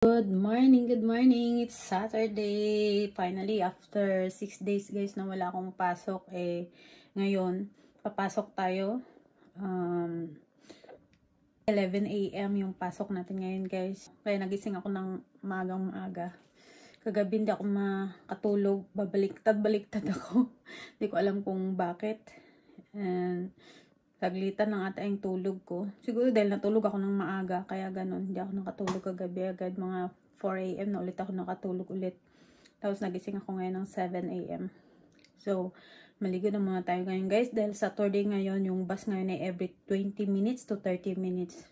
Good morning. It's Saturday. Finally, after 6 days guys na wala akong pasok, ngayon, papasok tayo. 11 AM yung pasok natin ngayon guys. Kaya nagising ako ng maaga. Kagabi hindi ako makatulog. Baliktad ako. Hindi ko alam kung bakit. And saglitan ng ata yung tulog ko. Siguro dahil natulog ako ng maaga. Kaya ganun. Hindi ako nakatulog kagabi agad. Mga 4 AM na ulit ako nakatulog ulit. Tapos nagising ako ngayon ng 7 AM. So, maligo na muna tayo ngayon guys. Dahil Saturday ngayon, yung bus ngayon ay every 20 minutes to 30 minutes.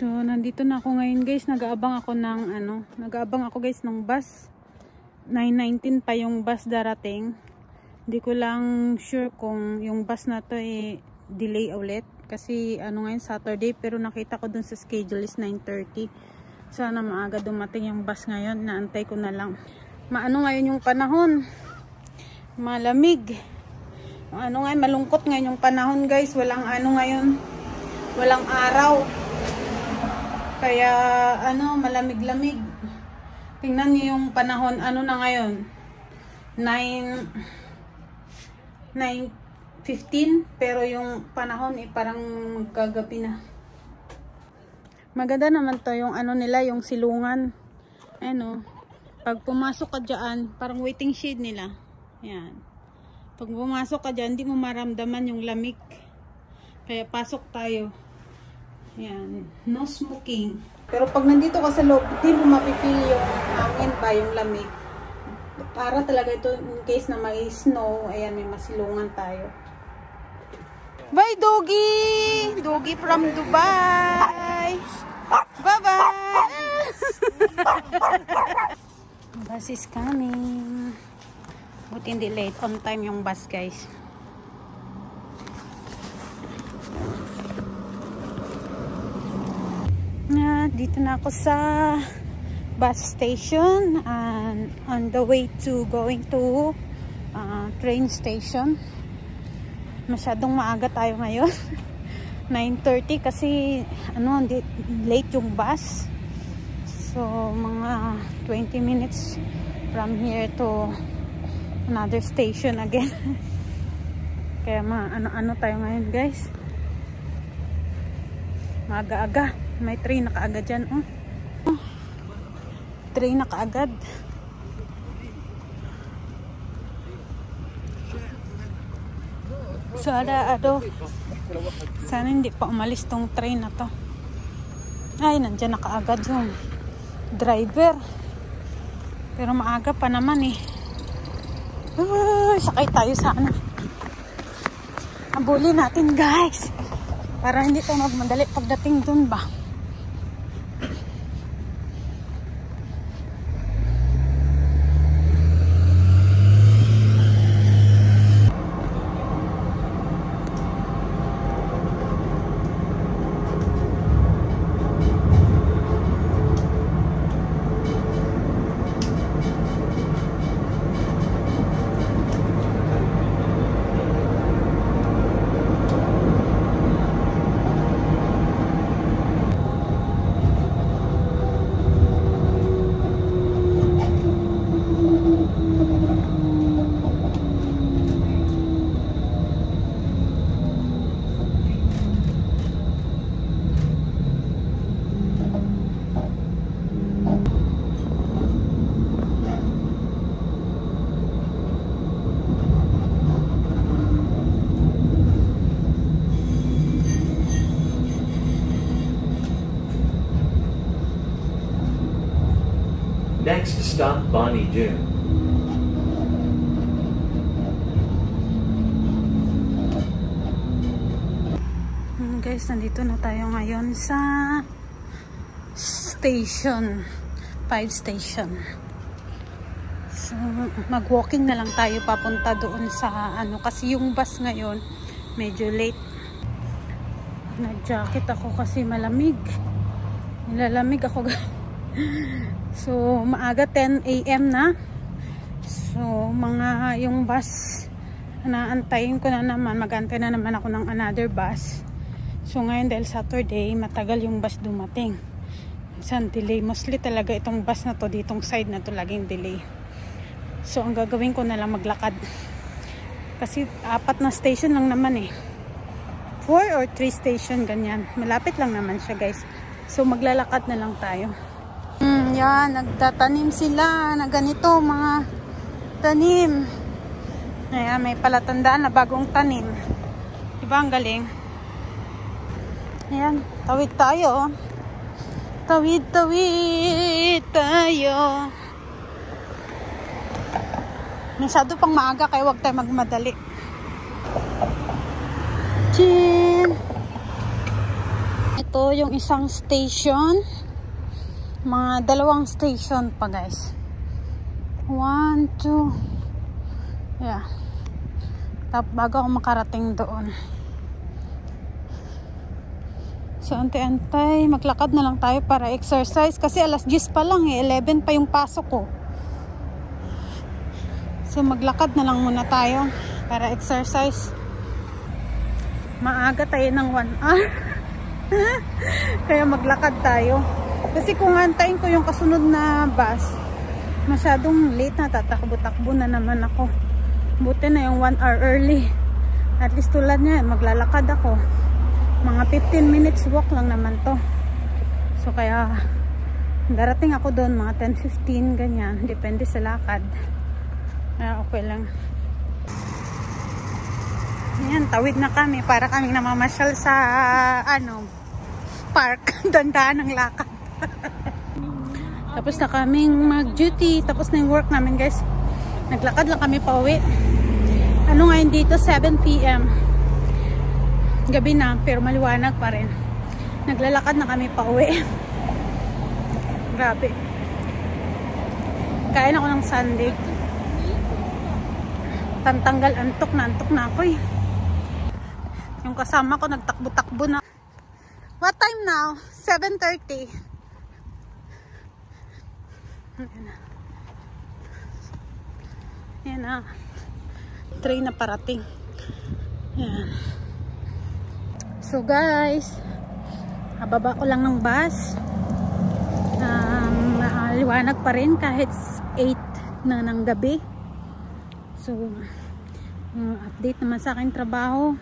So, nandito na ako ngayon guys. Nag-aabang ako guys ng bus. 9:19 pa yung bus darating. Hindi ko lang sure kung yung bus na to delay ulit. Kasi ngayon Saturday, pero nakita ko dun sa schedule is 9:30. Sana maaga dumating yung bus ngayon. Naantay ko na lang. Ngayon yung panahon. Malamig. Ngayon, malungkot ngayon yung panahon guys. Walang ngayon. Walang araw. Kaya, malamig-lamig. Tingnan niyo yung panahon. Na ngayon? 9:15. Pero yung panahon, parang magkagabi na. Maganda naman to yung nila, yung silungan. Pag pumasok ka dyan, parang waiting shed nila. Yan. Pag pumasok ka dyan, hindi mo maramdaman yung lamig. Kaya pasok tayo. Yan, no smoking. Pero pag nandito ka sa loob, hindi mo mapipil yung hangin ba, yung lamig. Para talaga ito, in case na may snow, ayan, may masilungan tayo. Bye, Doggy! Doggy from Dubai! Bye-bye! Bus is coming. Buti hindi late. On time yung bus, guys. Dito na ako sa bus station and on the way to going to train station. Masyadong maaga tayo ngayon. 9:30 kasi late yung bus. So mga 20 minutes from here to another station again. Kaya tayo ngayon guys. Maaga-aga. May train na kaagad dyan. Train na kaagad. Sana hindi pa umalis tong train na to. Ay, nandyan na kaagad yung driver. Pero maaga pa naman sakay tayo sa Habulin natin guys. Para hindi tayo magmadali pagdating dun ba. Next stop, Bonnie Doon. Guys, nandito na tayo ngayon sa station 5 station. So, mag-walking na lang tayo papunta doon sa kasi yung bus ngayon medyo late. Nag-jacket ako kasi malamig. Nilalamig ako. So, maaga 10 AM na. So, yung bus naantayin ko na naman, mag-antay na naman ako ng another bus. So ngayon dahil Saturday, matagal yung bus dumating. Minsan delay, mostly talaga itong bus na to, ditong side na to laging delay. So ang gagawin ko na lang maglakad, kasi 4 na station lang naman 4 or 3 station ganyan, malapit lang naman siya guys. So maglalakad na lang tayo. Yan, nagtatanim sila na ganito, mga tanim. Ayan, may palatandaan na bagong tanim. Diba ang galing? Ayan, tawid tayo. Tawid tayo. Masyado pang maaga kaya huwag tayo magmadali. Chin! Ito yung isang station. Mga 2 station pa guys. 1, 2. Yeah. Tapos bago ako makarating doon. So antay-antay, maglakad na lang tayo para exercise kasi alas 10 pa lang 11 pa yung pasok ko. So maglakad na lang muna tayo para exercise. Maaga tayo ng 1 hour. Kaya maglakad tayo. Kasi kung antayin ko yung kasunod na bus, masyadong late na, tatakbo-takbo na naman ako. Buti na yung 1 hour early. At least tulad niya, maglalakad ako. Mga 15 minutes walk lang naman to. So kaya darating ako doon mga 10-15 ganyan, depende sa lakad. Kaya okay lang. Ayan, tawid na kami para kaming namamasyal sa park. Dandaan ng lakad. Tapos na kaming mag-duty, tapos na yung work namin guys. Naglakad lang kami pa uwi. Ano ngayon dito, 7 PM. Gabi na, pero maliwanag pa rin. Naglalakad na kami pa uwi. Grabe. Kain ako ng sundae. Tantanggal, antok na ako eh. Yung kasama ko nagtakbo-takbo na. What time now? 7:30. Yan na. Train na parating. Yan. So guys, hababa ko lang ng bus. Liwanag pa rin kahit 8 na ng gabi. So update naman sa aking trabaho.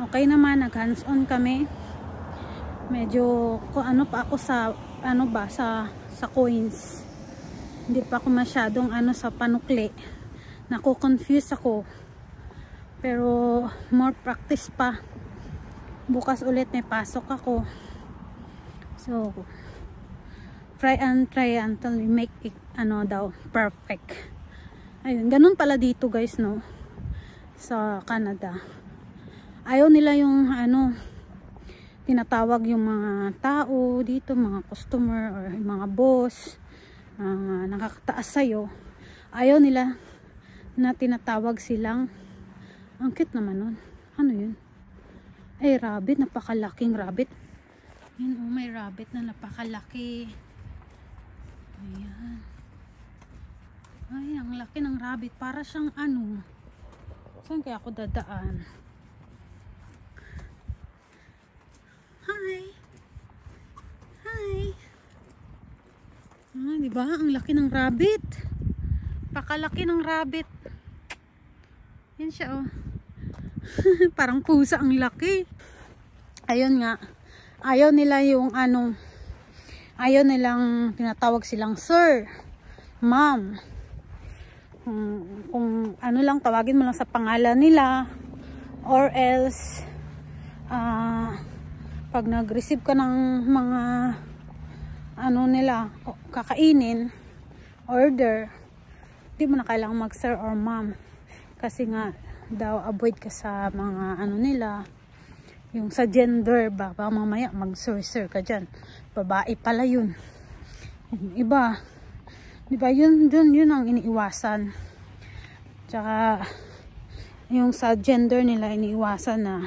Okay naman, nag hands on kami. Medyo ano pa ako sa sa coins. Hindi pa ako masyadong sa panukli. Nako-confuse ako. Pero more practice pa. Bukas ulit may pasok ako. So try until we make it perfect. Ayun, ganun pala dito guys, no, sa Canada. Ayaw nila yung tinatawag yung mga tao dito, mga customer or mga boss, nakakataas sa'yo. Ayaw nila na tinatawag silang, ang cute naman nun. Ano yun? Ay, rabbit, napakalaking rabbit. Yun, may rabbit na napakalaki. Ayan. Ay, ang laki ng rabbit. Para siyang saan kaya ako dadaan? Hi! Hi! Diba? Ang laki ng rabbit. Pakalaki ng rabbit. Yan siya, oh. Parang pusa, ang laki. Ayun nga. Ayaw nila yung ayaw nilang tinatawag silang sir, ma'am. Kung lang, tawagin mo lang sa pangalan nila, or else pag nag-receive ka ng mga nila kakainin, order, di mo na kailangang mag sir or ma'am, kasi nga daw avoid ka sa mga nila, yung sa gender ba, baka mamaya mag sir ka dyan, babae pala yun, yung iba, diba, yun ang iniiwasan. Tsaka yung sa gender nila iniiwasan na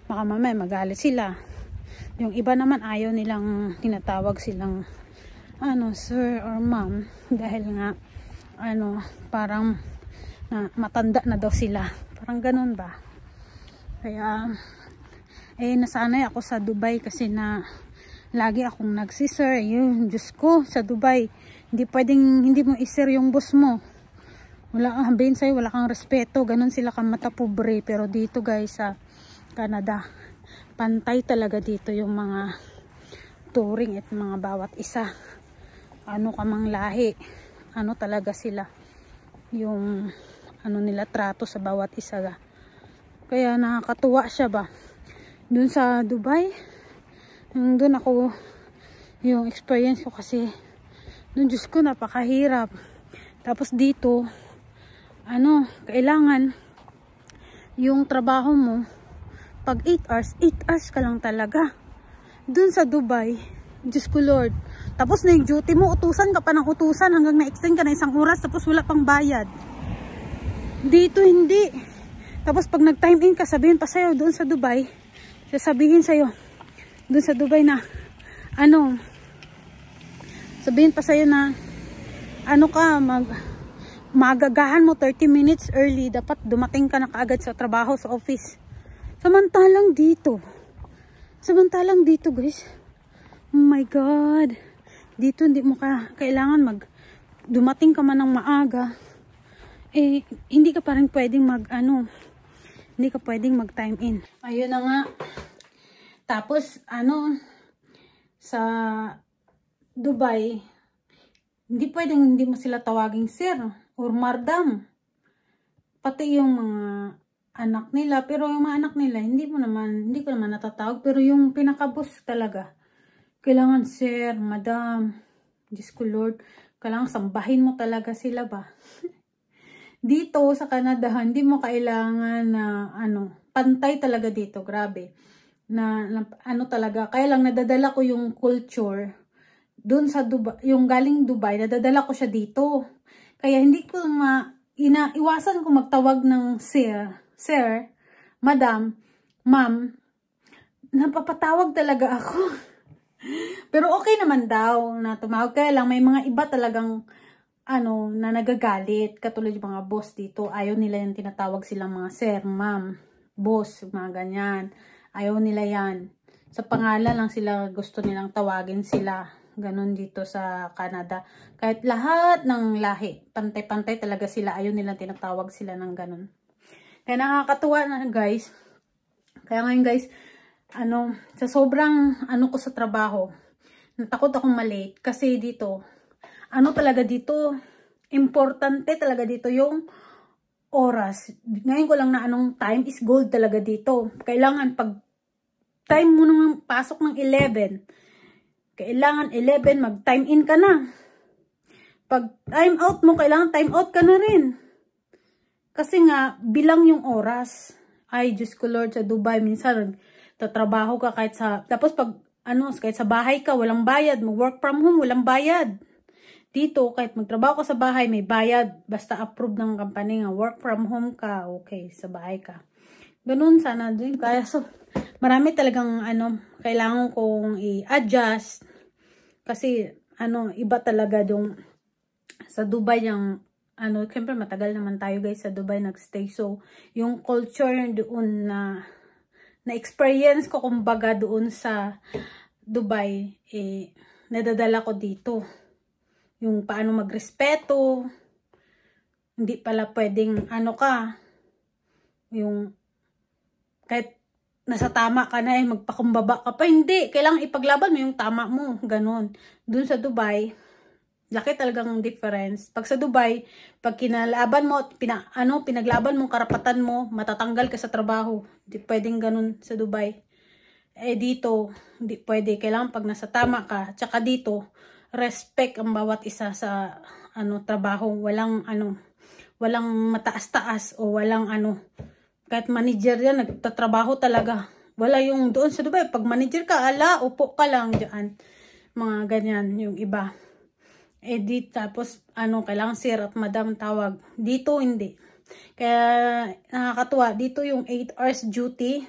baka mamaya magalit sila. Yung iba naman ayaw nilang tinatawag silang sir or ma'am, dahil nga parang na matanda na daw sila. Parang ganun ba? Kaya, nasanay ako sa Dubai kasi na lagi akong nagsisir. Yun, Diyos ko, sa Dubai, hindi pwedeng, hindi mo isir yung boss mo. Wala kang hambayin sa'yo, wala kang respeto. Ganun sila kamata pobre. Pero dito guys, sa Canada, pantay talaga dito yung mga touring at mga bawat isa. Ano ka mang lahi. Ano talaga sila. Yung ano nila trato sa bawat isa. Kaya nakakatuwa siya ba. Dun sa Dubai, dun ako, yung experience ko kasi, dun Diyos ko napakahirap. Tapos dito, kailangan yung trabaho mo pag 8 hours ka lang talaga. Dun sa Dubai, Diyos ko Lord, tapos na yung duty mo, utusan ka pa ng utusan hanggang na-extend ka na 1 oras tapos wala pang bayad. Dito hindi. Tapos pag nag-time in ka, sabihin pa sa'yo dun sa Dubai, sasabihin sa'yo dun sa Dubai na sabihin pa sa'yo na magagahan mo 30 minutes early, dapat dumating ka na kaagad sa trabaho, sa office. Samantalang dito guys, oh my god, dito hindi mo kailangan dumating ka man ng maaga, hindi ka pa rin pwedeng hindi ka pwedeng mag time in. Ayun na nga. Tapos sa Dubai, hindi mo sila tawaging sir or madam. Pati yung mga anak nila, pero yung mga anak nila hindi ko naman natatawag, pero yung pinaka-boss talaga kailangan sir, madam. Diyos ko Lord, kailangan sambahin mo talaga sila ba. Dito sa Canada, hindi mo kailangan na pantay talaga dito, grabe. Na talaga, kaya lang nadadala ko yung culture doon sa Dubai, yung galing Dubai, nadadala ko siya dito. Kaya hindi ko iwasan ko magtawag ng sir, madam, ma'am. Napapatawag talaga ako. Pero okay naman daw na tumawag. Kaya lang may mga iba talagang na nagagalit. Katulad yung mga boss dito. Ayaw nila yung tinatawag silang mga sir, ma'am, boss, mga ganyan. Ayaw nila yan. Sa pangalan lang sila gusto nilang tawagin sila. Ganon dito sa Canada. Kahit lahat ng lahi, pantay-pantay talaga sila. Ayaw nilang tinatawag sila ng ganon. Kaya nakakatuwa na guys. Kaya ngayon guys, sa sobrang ko sa trabaho, natakot akong malate. Kasi dito, talaga dito, importante talaga dito yung oras. Ngayon ko lang na time is gold talaga dito. Kailangan pag time mo nang pasok ng 11, kailangan 11 mag-time in ka na. Pag time out mo, kailangan time out ka na rin. Kasi nga, bilang yung oras. Ay, Diyos ko Lord, sa Dubai, minsan, tatrabaho ka kahit tapos pag, kahit sa bahay ka, walang bayad. Mag-work from home, walang bayad. Dito, kahit magtrabaho ka sa bahay, may bayad. Basta approve ng company nga, work from home ka, okay, sa bahay ka. Ganun sana din. Kaya, marami talagang, kailangan kong i-adjust. Kasi, iba talaga yung sa Dubai yung, siyempre matagal naman tayo guys sa Dubai nagstay. So, yung culture doon na experience ko kumbaga doon sa Dubai, nadadala ko dito. Yung paano magrespeto, hindi pala pwedeng yung kahit nasa tama ka na magpakumbaba ka pa. Hindi. Kailangan ipaglaban mo yung tama mo. Ganon. Doon sa Dubai, laki talagang difference. Pag sa Dubai, pag kinalaban mo, pinaglaban mo, karapatan mo, matatanggal ka sa trabaho. Hindi pwedeng ganon sa Dubai. Dito, hindi pwede. Kailangan pag nasa tama ka. Tsaka dito, respect ang bawat isa sa trabaho. Walang mataas-taas o walang kahit manager yan, nagtatrabaho talaga. Wala yung doon sa Dubai. Pag manager ka, upo ka lang dyan. Mga ganyan, yung iba. Dito, tapos, kailangan sir at madam tawag. Dito, hindi. Kaya, nakakatuwa. Dito yung 8 hours duty.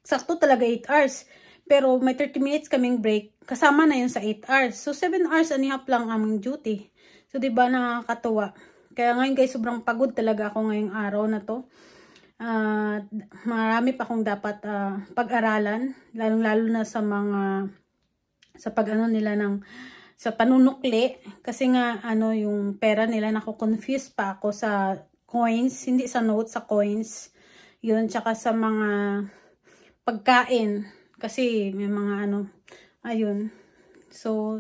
Eksakto talaga 8 hours. Pero, may 30 minutes kaming break. Kasama na yun sa 8 hours. So, 7 hours and a half lang aming duty. So, diba, nakakatuwa. Kaya ngayon guys, sobrang pagod talaga ako ngayong araw na to. Marami pa akong dapat pag-aralan, lalo na sa mga sa pag-ano nila sa panunukli, kasi nga yung pera nila, nako-confuse pa ako sa coins, hindi sa notes, sa coins. Yun, tsaka sa mga pagkain, kasi may mga ayun. So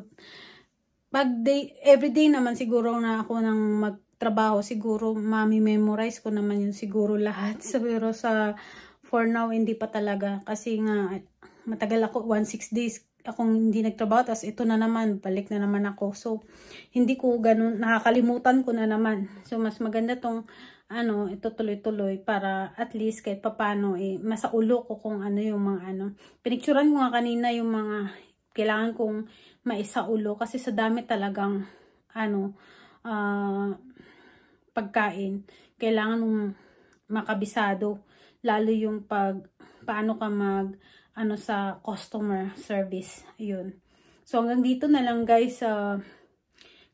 everyday naman siguro na ako nang magtrabaho, siguro mami-memorize ko naman yun siguro lahat. Pero for now hindi pa talaga, kasi nga matagal ako, 16 days akong hindi nagtrabaho, tapos ito na naman, balik na naman ako. So hindi ko ganun, nakakalimutan ko na naman. So mas maganda tong ito tuloy-tuloy, para at least kahit papano masaulo ko kung yung mga pinicturan ko nga kanina yung mga kailangan kong maisaulo, kasi sa dami talagang pagkain kailangan mong makabisado, lalo yung paano ka sa customer service. Ayun. So hanggang dito na lang guys.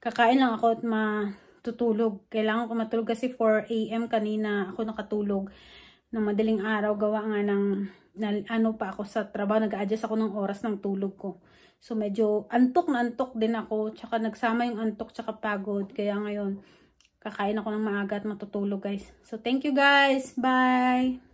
Kakain lang ako at matutulog. Kailangan ko matulog kasi 4 AM kanina ako nakatulog ng madaling araw. Gawa nga pa ako sa trabaho. Nag-a-adjust ako ng oras ng tulog ko. So medyo antok na antok din ako. Tsaka nagsama yung antok tsaka pagod. Kaya ngayon kakain ako ng maaga at matutulog guys. So thank you guys. Bye!